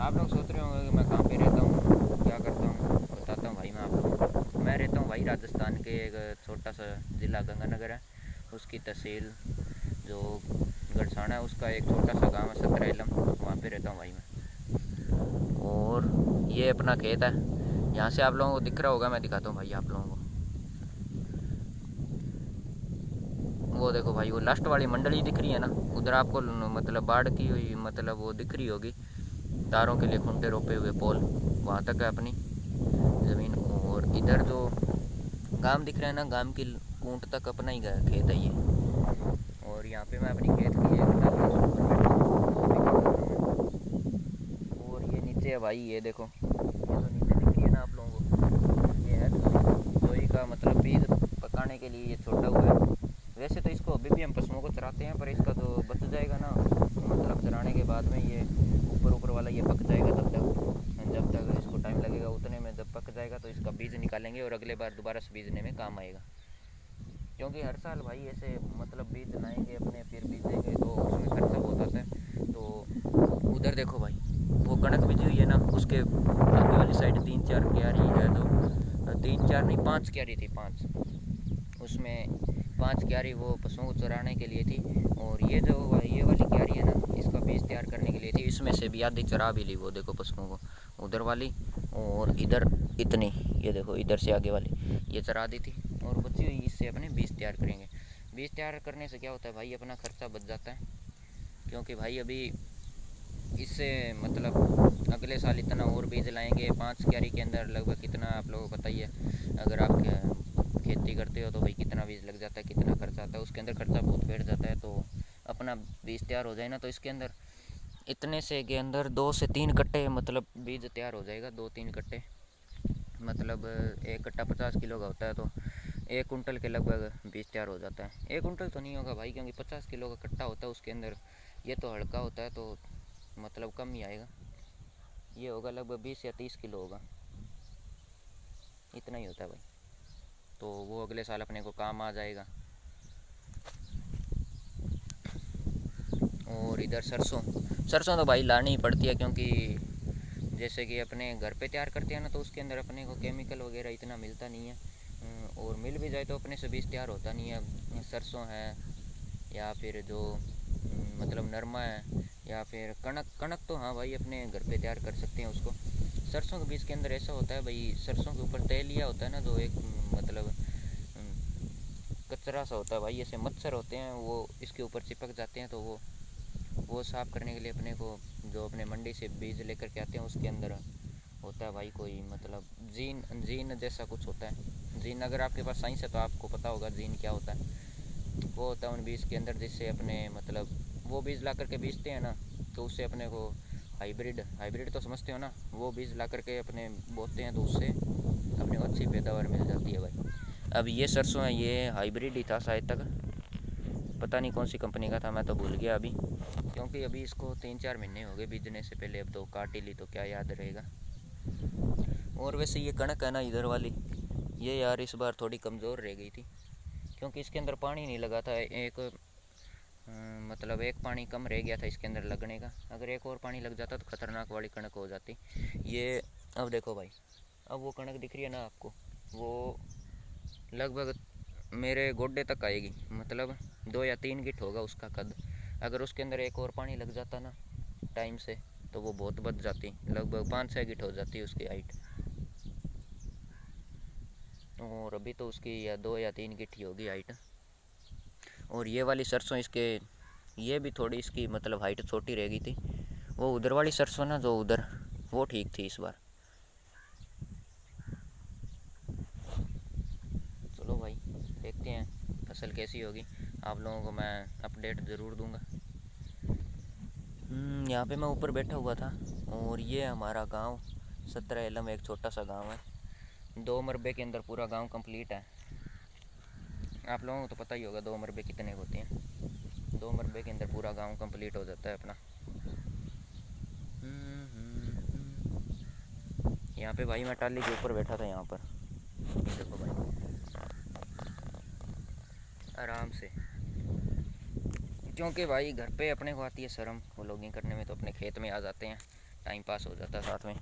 आप लोग सोच रहे होंगे कि मैं कहाँ पे रहता हूँ, क्या करता हूँ। बताता हूँ भाई मैं आप लोगों को। मैं रहता हूँ भाई राजस्थान के एक छोटा सा ज़िला गंगानगर है, उसकी तहसील जो गड़साना है, उसका एक छोटा सा गांव है सतराइलम, वहाँ पे रहता हूँ भाई मैं। और ये अपना खेत है, यहाँ से आप लोगों को दिख रहा होगा, मैं दिखाता हूँ भाई आप लोगों को। वो देखो भाई, वो लास्ट वाली मंडली दिख रही है ना, उधर आपको मतलब बाढ़ की हुई मतलब वो दिख रही होगी, तारों के लिए खूंटे रोपे हुए पोल, वहाँ तक है अपनी ज़मीन। और इधर जो गांव दिख रहा है ना, गांव की कूंट तक अपना ही खेत है ये। और यहाँ पे मैं अपनी खेत की एक टाली के ऊपर बैठा हूँ, वो भी दिखाता हूँ मैं। और ये नीचे है भाई, ये देखो, ये जो नीचे दिख रही है ना आप लोगों को, ये है जोई। जोई का मतलब बीज पकाने के लिए ये छोटा हुआ है। वैसे तो इसको अभी भी हम पशुओं को चराते हैं, पर इसका जो बच जाएगा ना, मतलब चराने के बाद में ये ऊपर ऊपर वाला ये पक जाएगा, जब तक इसको टाइम लगेगा उतने में, जब पक जाएगा तो इसका बीज निकालेंगे और अगले बार दोबारा से बीजने में काम आएगा। क्योंकि हर साल भाई ऐसे मतलब बीज लाएंगे अपने, फिर बीजेंगे तो उसमें खर्चा बहुत आता है। तो उधर देखो भाई, वो कणक बीजी हुई है ना, उसके आगे वाली साइड तीन चार क्यारी है, जो तीन चार नहीं पांच क्यारी थी, पांच, उसमें पांच क्यारी वो पशुओं को चराने के लिए थी। और ये जो ये वाली क्यारी है ना, इसका बीज तैयार करने के लिए थी। इसमें से भी आधी चरा भी ली, वो देखो पशुओं को, उधर वाली और इधर इतनी, ये देखो इधर से आगे वाली ये चरा दी थी। और बची हुई इससे अपने बीज तैयार करेंगे। बीज तैयार करने से क्या होता है भाई, अपना खर्चा बच जाता है। क्योंकि भाई अभी इससे मतलब अगले साल इतना और बीज लाएंगे, पाँच क्यारी के अंदर लगभग कितना आप लोगों को बताइए, अगर आप खेती करते हो तो भाई कितना बीज लग जाता है, कितना खर्चा आता है, उसके अंदर खर्चा बहुत बैठ जाता है। तो अपना बीज तैयार हो जाए ना, तो इसके अंदर इतने से के अंदर 2 से 3 कट्टे मतलब बीज तैयार हो जाएगा, 2-3 कट्टे, मतलब एक कट्टा 50 किलो का होता है, तो 1 कुंटल के लगभग बीज तैयार हो जाता है। 1 कुंटल तो नहीं होगा भाई, क्योंकि 50 किलो का कट्टा होता है उसके अंदर, ये तो हल्का होता है तो मतलब कम ही आएगा। ये होगा लगभग 20 या 30 किलो होगा, इतना ही होता है भाई। तो वो अगले साल अपने को काम आ जाएगा। और इधर सरसों, सरसों तो भाई लानी ही पड़ती है, क्योंकि जैसे कि अपने घर पे तैयार करते हैं ना, तो उसके अंदर अपने को केमिकल वगैरह इतना मिलता नहीं है। और मिल भी जाए तो अपने से बीज तैयार होता नहीं है। सरसों है, या फिर जो मतलब नरमा है, या फिर कणक, कणक तो हाँ भाई अपने घर पे तैयार कर सकते हैं उसको। सरसों के बीज के अंदर ऐसा होता है भाई, सरसों के ऊपर तेलिया होता है ना, जो एक मतलब कचरा सा होता है भाई, ऐसे मच्छर होते हैं वो इसके ऊपर चिपक जाते हैं, तो वो साफ़ करने के लिए अपने को जो अपने मंडी से बीज लेकर के आते हैं, उसके अंदर होता है भाई कोई मतलब जीन, जीन जैसा कुछ होता है। जीन अगर आपके पास साइंस है तो आपको पता होगा जीन क्या होता है। वो होता है उन बीज के अंदर, जिससे अपने मतलब वो बीज ला करके बेचते हैं ना, तो उससे अपने को हाइब्रिड, हाइब्रिड तो समझते हो ना, वो बीज ला करके अपने बोते हैं, तो उससे अपने को अच्छी पैदावार मिल जाती है भाई। अब ये सरसों है, ये हाइब्रिड ही था शायद तक, पता नहीं कौन सी कंपनी का था, मैं तो भूल गया अभी, क्योंकि अभी इसको 3-4 महीने हो गए बीजने से पहले, अब तो काट ही ली तो क्या याद रहेगा। और वैसे ये कणक है ना इधर वाली, ये यार इस बार थोड़ी कमज़ोर रह गई थी, क्योंकि इसके अंदर पानी नहीं लगा था। एक मतलब एक पानी कम रह गया था इसके अंदर लगने का, अगर एक और पानी लग जाता तो ख़तरनाक वाली कणक हो जाती ये। अब देखो भाई, अब वो कणक दिख रही है ना आपको, वो लगभग मेरे गोडे तक आएगी, मतलब 2 या 3 गिट होगा उसका कद। अगर उसके अंदर एक और पानी लग जाता ना टाइम से, तो वो बहुत बच जाती, लगभग 5-6 गिट हो जाती है उसकी हाइट। और अभी तो उसकी या 2 या 3 गिट ही होगी हाइट। और ये वाली सरसों इसके, ये भी थोड़ी इसकी मतलब हाइट छोटी रह गई थी। वो उधर वाली सरसों ना जो उधर, वो ठीक थी इस बार। चलो भाई, देखते हैं फसल कैसी होगी, आप लोगों को मैं अपडेट ज़रूर दूंगा। यहाँ पे मैं ऊपर बैठा हुआ था, और ये हमारा गांव सतरह एक छोटा सा गांव है, 2 मरबे के अंदर पूरा गांव कंप्लीट है। आप लोगों को तो पता ही होगा 2 मरबे कितने होते हैं, 2 मरबे के अंदर पूरा गांव कंप्लीट हो जाता है अपना। यहाँ पे भाई मैं टाली के ऊपर बैठा था, यहाँ पर ये देखो भाई, आराम से। क्योंकि भाई घर पे अपने को आती है शर्म व्लॉगिंग करने में, तो अपने खेत में आ जाते हैं, टाइम पास हो जाता है साथ में।